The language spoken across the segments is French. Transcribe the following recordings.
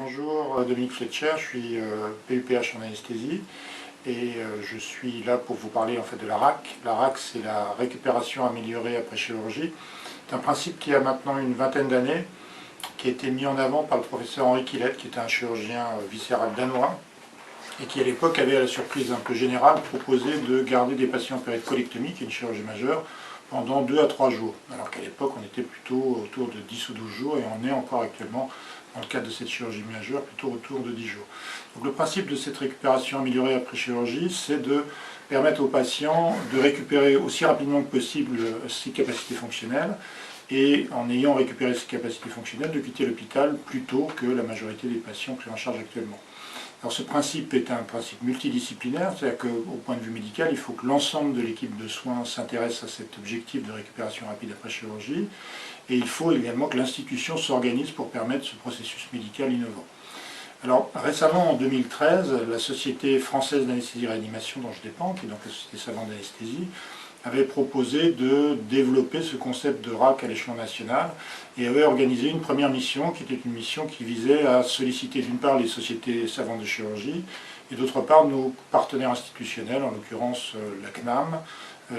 Bonjour, Dominique Fletcher, je suis PUPH en anesthésie et je suis là pour vous parler en fait de la RAC. La RAC, c'est la récupération améliorée après chirurgie. C'est un principe qui a maintenant une vingtaine d'années, qui a été mis en avant par le professeur Henri Quillette, qui était un chirurgien viscéral danois et qui à l'époque avait, à la surprise un peu générale, proposé de garder des patients opérés de colectomie, qui est une chirurgie majeure, pendant 2 à 3 jours. Alors qu'à l'époque, on était plutôt autour de 10 ou 12 jours et on est encore actuellement, dans le cadre de cette chirurgie majeure, plutôt autour de 10 jours. Donc le principe de cette récupération améliorée après chirurgie, c'est de permettre aux patients de récupérer aussi rapidement que possible ses capacités fonctionnelles et en ayant récupéré ses capacités fonctionnelles, de quitter l'hôpital plus tôt que la majorité des patients pris en charge actuellement. Alors ce principe est un principe multidisciplinaire, c'est-à-dire qu'au point de vue médical, il faut que l'ensemble de l'équipe de soins s'intéresse à cet objectif de récupération rapide après chirurgie, et il faut également que l'institution s'organise pour permettre ce processus médical innovant. Alors récemment, en 2013, la Société française d'anesthésie-réanimation dont je dépends, qui est donc la Société savante d'anesthésie, avait proposé de développer ce concept de RAC à l'échelon national et avait organisé une première mission qui était une mission qui visait à solliciter d'une part les sociétés savantes de chirurgie et d'autre part nos partenaires institutionnels, en l'occurrence la CNAM,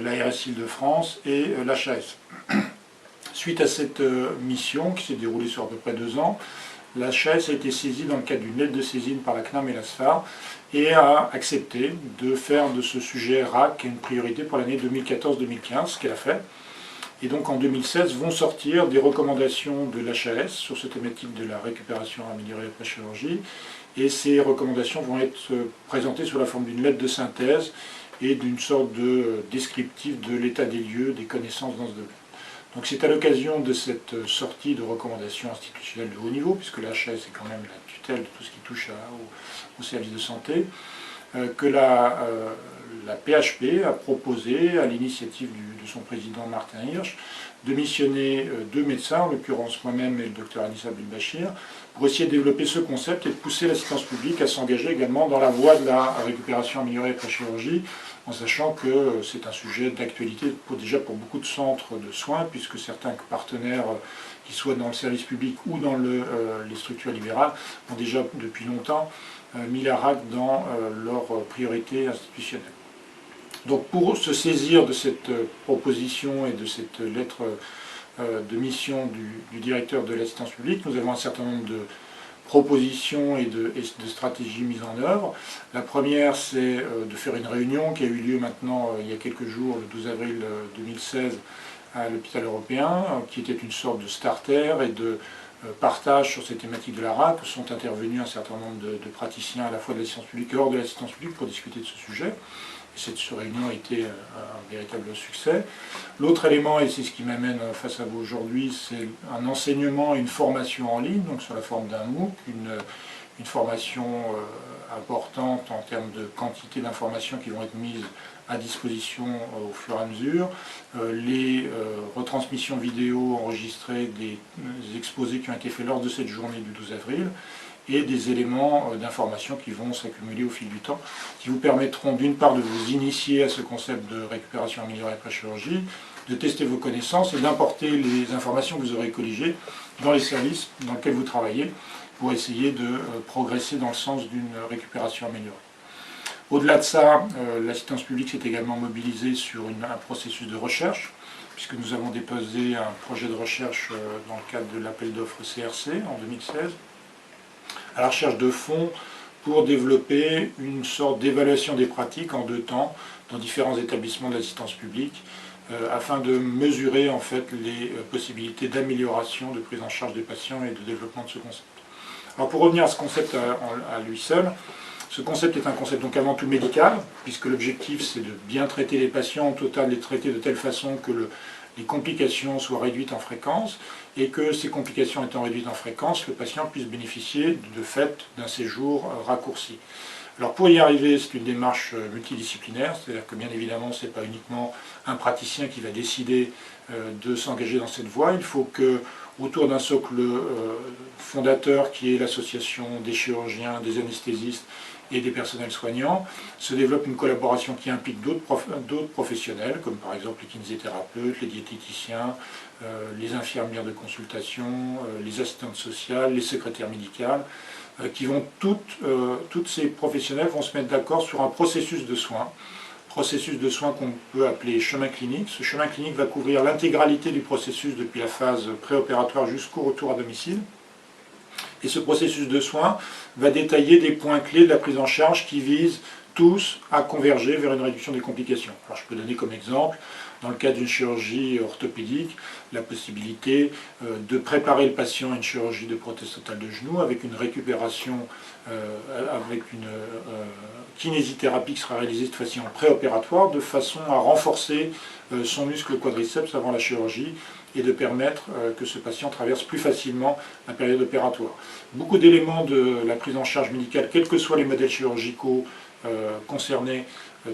l'ARS Île-de-France et l'HAS. Suite à cette mission qui s'est déroulée sur à peu près 2 ans, la HAS a été saisie dans le cadre d'une lettre de saisine par la CNAM et la SFAR et a accepté de faire de ce sujet RAC une priorité pour l'année 2014-2015, ce qu'elle a fait. Et donc en 2016 vont sortir des recommandations de l'HAS sur cette thématique de la récupération améliorée après chirurgie. Et ces recommandations vont être présentées sous la forme d'une lettre de synthèse et d'une sorte de descriptif de l'état des lieux, des connaissances dans ce domaine. Donc c'est à l'occasion de cette sortie de recommandations institutionnelles de haut niveau, puisque la HAS est quand même la tutelle de tout ce qui touche au service de santé, que la PHP a proposé, à l'initiative de son président Martin Hirsch, de missionner 2 médecins, en l'occurrence moi-même et le docteur Anissa Belbachir, pour essayer de développer ce concept et de pousser l'assistance publique à s'engager également dans la voie de la récupération améliorée après chirurgie, en sachant que c'est un sujet d'actualité déjà pour beaucoup de centres de soins, puisque certains partenaires, qui soient dans le service public ou dans les structures libérales, ont déjà depuis longtemps mis la RAC dans leurs priorités institutionnelles. Donc pour se saisir de cette proposition et de cette lettre de mission du directeur de l'assistance publique, nous avons un certain nombre de propositions et de stratégies mises en œuvre. La première, c'est de faire une réunion qui a eu lieu maintenant il y a quelques jours, le 12 avril 2016, à l'hôpital européen, qui était une sorte de starter et de partage sur ces thématiques de la RAC. Sont intervenus un certain nombre de praticiens à la fois de l'assistance publique et hors de l'assistance publique pour discuter de ce sujet. Cette réunion a été un véritable succès. L'autre élément, et c'est ce qui m'amène face à vous aujourd'hui, c'est un enseignement et une formation en ligne, donc sur la forme d'un MOOC, une formation importante en termes de quantité d'informations qui vont être mises à disposition au fur et à mesure, les retransmissions vidéo enregistrées des exposés qui ont été faits lors de cette journée du 12 avril, et des éléments d'information qui vont s'accumuler au fil du temps, qui vous permettront d'une part de vous initier à ce concept de récupération améliorée après chirurgie, de tester vos connaissances et d'importer les informations que vous aurez colligées dans les services dans lesquels vous travaillez pour essayer de progresser dans le sens d'une récupération améliorée. Au-delà de ça, l'assistance publique s'est également mobilisée sur un processus de recherche, puisque nous avons déposé un projet de recherche dans le cadre de l'appel d'offres CRC en 2016, à la recherche de fonds pour développer une sorte d'évaluation des pratiques en 2 temps dans différents établissements de l'assistance publique afin de mesurer en fait les possibilités d'amélioration de prise en charge des patients et de développement de ce concept. Alors pour revenir à ce concept à lui seul, ce concept est un concept donc avant tout médical, puisque l'objectif c'est de bien traiter les patients, au total les traiter de telle façon que les complications soient réduites en fréquence et que ces complications étant réduites en fréquence, le patient puisse bénéficier de fait d'un séjour raccourci. Alors pour y arriver, c'est une démarche multidisciplinaire, c'est-à-dire que bien évidemment, ce n'est pas uniquement un praticien qui va décider de s'engager dans cette voie, il faut que autour d'un socle fondateur qui est l'association des chirurgiens, des anesthésistes et des personnels soignants, se développe une collaboration qui implique d'autres professionnels, comme par exemple les kinésithérapeutes, les diététiciens, les infirmières de consultation, les assistantes sociales, les secrétaires médicales, qui vont toutes ces professionnels vont se mettre d'accord sur un processus de soins qu'on peut appeler chemin clinique. Ce chemin clinique va couvrir l'intégralité du processus depuis la phase préopératoire jusqu'au retour à domicile. Et ce processus de soins va détailler des points clés de la prise en charge qui visent tous à converger vers une réduction des complications. Alors je peux donner comme exemple, dans le cas d'une chirurgie orthopédique, la possibilité de préparer le patient à une chirurgie de prothèse totale de genou avec une récupération, avec une kinésithérapie qui sera réalisée cette fois-ci en préopératoire, de façon à renforcer son muscle quadriceps avant la chirurgie et de permettre que ce patient traverse plus facilement la période opératoire. Beaucoup d'éléments de la prise en charge médicale, quels que soient les modèles chirurgicaux concernés,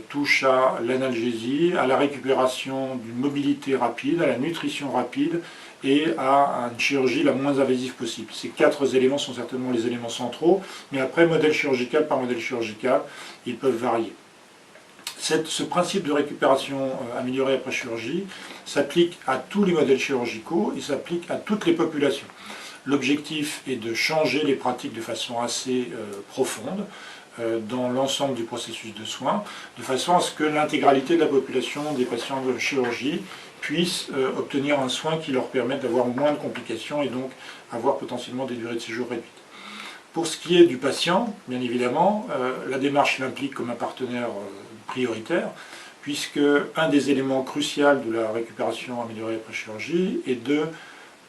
touchent à l'analgésie, à la récupération d'une mobilité rapide, à la nutrition rapide et à une chirurgie la moins invasive possible. Ces 4 éléments sont certainement les éléments centraux, mais après, modèle chirurgical par modèle chirurgical, ils peuvent varier. Ce principe de récupération améliorée après chirurgie s'applique à tous les modèles chirurgicaux et s'applique à toutes les populations. L'objectif est de changer les pratiques de façon assez profonde dans l'ensemble du processus de soins, de façon à ce que l'intégralité de la population des patients de chirurgie puisse obtenir un soin qui leur permette d'avoir moins de complications et donc avoir potentiellement des durées de séjour réduites. Pour ce qui est du patient, bien évidemment, la démarche l'implique comme un partenaire prioritaire, puisque un des éléments cruciaux de la récupération améliorée après chirurgie est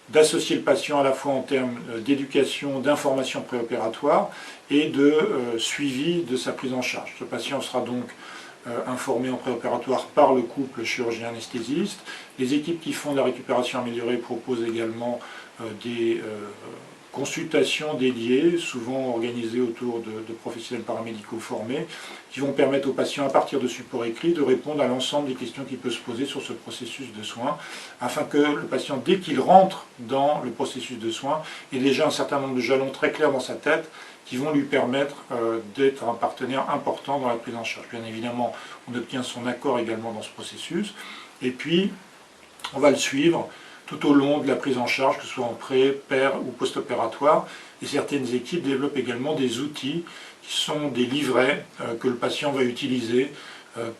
d'associer le patient à la fois en termes d'éducation, d'information préopératoire et de suivi de sa prise en charge. Ce patient sera donc informé en préopératoire par le couple chirurgien-anesthésiste. Les équipes qui font de la récupération améliorée proposent également des consultations dédiées, souvent organisées autour de professionnels paramédicaux formés, qui vont permettre aux patients, à partir de supports écrits, de répondre à l'ensemble des questions qui peuvent se poser sur ce processus de soins, afin que le patient, dès qu'il rentre dans le processus de soins, ait déjà un certain nombre de jalons très clairs dans sa tête, qui vont lui permettre d'être un partenaire important dans la prise en charge. Bien évidemment, on obtient son accord également dans ce processus, et puis on va le suivre tout au long de la prise en charge, que ce soit en pré, per ou post-opératoire. Et certaines équipes développent également des outils qui sont des livrets que le patient va utiliser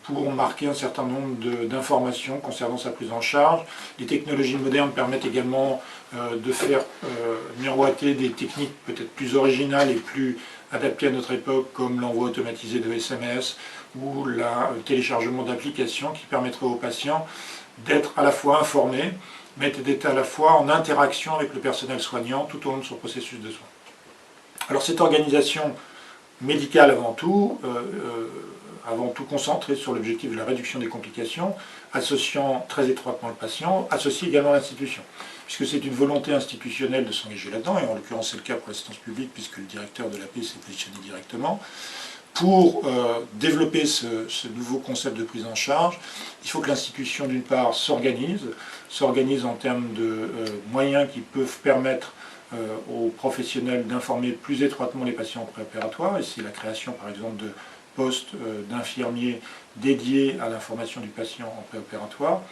pour marquer un certain nombre d'informations concernant sa prise en charge. Les technologies modernes permettent également de faire miroiter des techniques peut-être plus originales et plus adaptées à notre époque, comme l'envoi automatisé de SMS ou le téléchargement d'applications qui permettraient aux patients d'être à la fois informés, mais d'être à la fois en interaction avec le personnel soignant tout au long de son processus de soins. Alors cette organisation médicale avant tout concentrée sur l'objectif de la réduction des complications, associant très étroitement le patient, associe également l'institution, puisque c'est une volonté institutionnelle de s'engager là-dedans, et en l'occurrence c'est le cas pour l'assistance publique, puisque le directeur de l'AP s'est positionné directement. Pour développer ce nouveau concept de prise en charge, il faut que l'institution, d'une part, s'organise en termes de moyens qui peuvent permettre aux professionnels d'informer plus étroitement les patients préopératoires, et c'est la création, par exemple, de postes d'infirmiers dédiés à l'information du patient en préopératoire.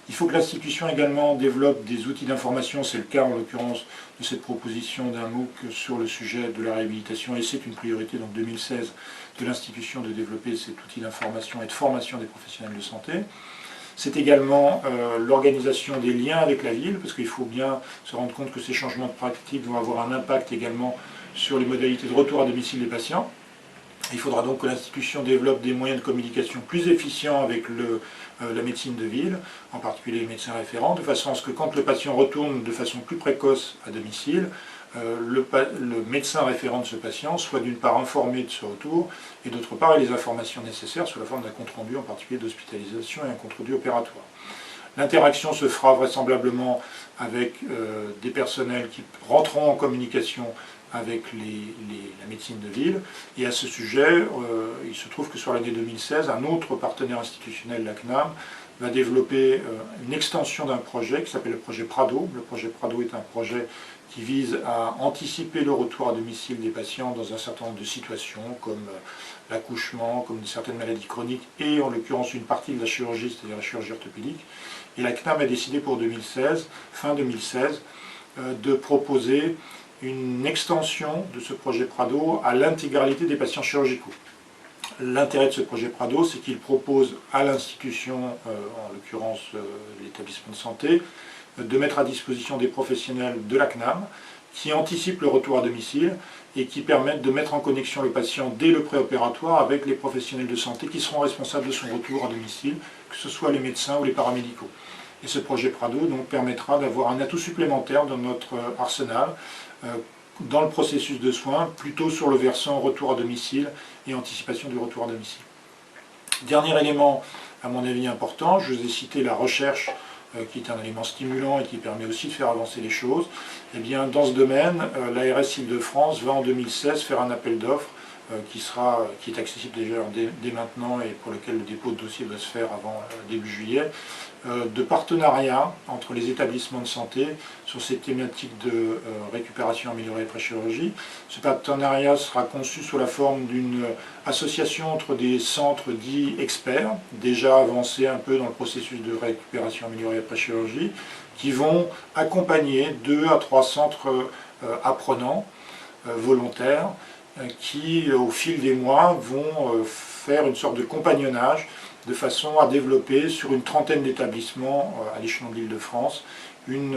Il faut que l'institution également développe des outils d'information, c'est le cas en l'occurrence de cette proposition d'un MOOC sur le sujet de la réhabilitation, et c'est une priorité, donc 2016, de l'institution de développer cet outil d'information et de formation des professionnels de santé. C'est également l'organisation des liens avec la ville, parce qu'il faut bien se rendre compte que ces changements de pratique vont avoir un impact également sur les modalités de retour à domicile des patients. Il faudra donc que l'institution développe des moyens de communication plus efficients avec la médecine de ville, en particulier les médecins référents, de façon à ce que quand le patient retourne de façon plus précoce à domicile, le médecin référent de ce patient soit d'une part informé de ce retour, et d'autre part ait les informations nécessaires sous la forme d'un compte-rendu, en particulier d'hospitalisation et un compte-rendu opératoire. L'interaction se fera vraisemblablement avec des personnels qui rentreront en communication avec la médecine de ville. Et à ce sujet, il se trouve que sur l'année 2016, un autre partenaire institutionnel, la CNAM, va développer une extension d'un projet qui s'appelle le projet Prado. Le projet Prado est un projet qui vise à anticiper le retour à domicile des patients dans un certain nombre de situations, comme l'accouchement, comme certaines maladies chroniques, et en l'occurrence une partie de la chirurgie, c'est-à-dire la chirurgie orthopédique. Et la CNAM a décidé pour 2016, fin 2016, de proposer une extension de ce projet Prado à l'intégralité des patients chirurgicaux. L'intérêt de ce projet Prado, c'est qu'il propose à l'institution, en l'occurrence l'établissement de santé, de mettre à disposition des professionnels de la CNAM qui anticipent le retour à domicile et qui permettent de mettre en connexion le patient dès le préopératoire avec les professionnels de santé qui seront responsables de son retour à domicile, que ce soit les médecins ou les paramédicaux. Et ce projet Prado donc, permettra d'avoir un atout supplémentaire dans notre arsenal dans le processus de soins, plutôt sur le versant retour à domicile et anticipation du retour à domicile. Dernier élément, à mon avis important, je vous ai cité la recherche qui est un élément stimulant et qui permet aussi de faire avancer les choses. Eh bien, dans ce domaine, l'ARS Île-de-France va en 2016 faire un appel d'offres qui est accessible déjà dès maintenant et pour lequel le dépôt de dossier doit se faire avant début juillet, de partenariat entre les établissements de santé sur ces thématiques de récupération améliorée après chirurgie. Ce partenariat sera conçu sous la forme d'une association entre des centres dits experts, déjà avancés un peu dans le processus de récupération améliorée après chirurgie, qui vont accompagner 2 à 3 centres apprenants volontaires qui, au fil des mois, vont faire une sorte de compagnonnage de façon à développer sur une trentaine d'établissements à l'échelon de l'Île-de-France un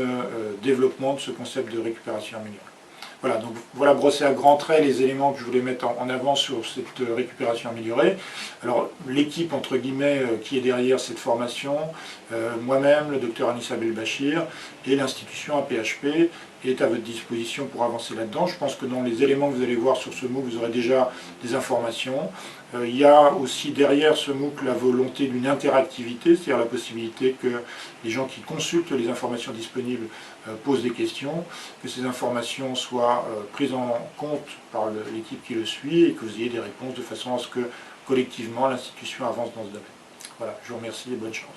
développement de ce concept de récupération améliorée. Voilà, donc voilà brossé à grands traits les éléments que je voulais mettre en avant sur cette récupération améliorée. Alors l'équipe entre guillemets qui est derrière cette formation, moi-même, le docteur Anissa Belbachir et l'institution APHP est à votre disposition pour avancer là-dedans. Je pense que dans les éléments que vous allez voir sur ce MOOC, vous aurez déjà des informations. Il y a aussi derrière ce MOOC la volonté d'une interactivité, c'est-à-dire la possibilité que les gens qui consultent les informations disponibles posent des questions, que ces informations soient prises en compte par l'équipe qui le suit et que vous ayez des réponses de façon à ce que collectivement l'institution avance dans ce domaine. Voilà, je vous remercie et bonne chance.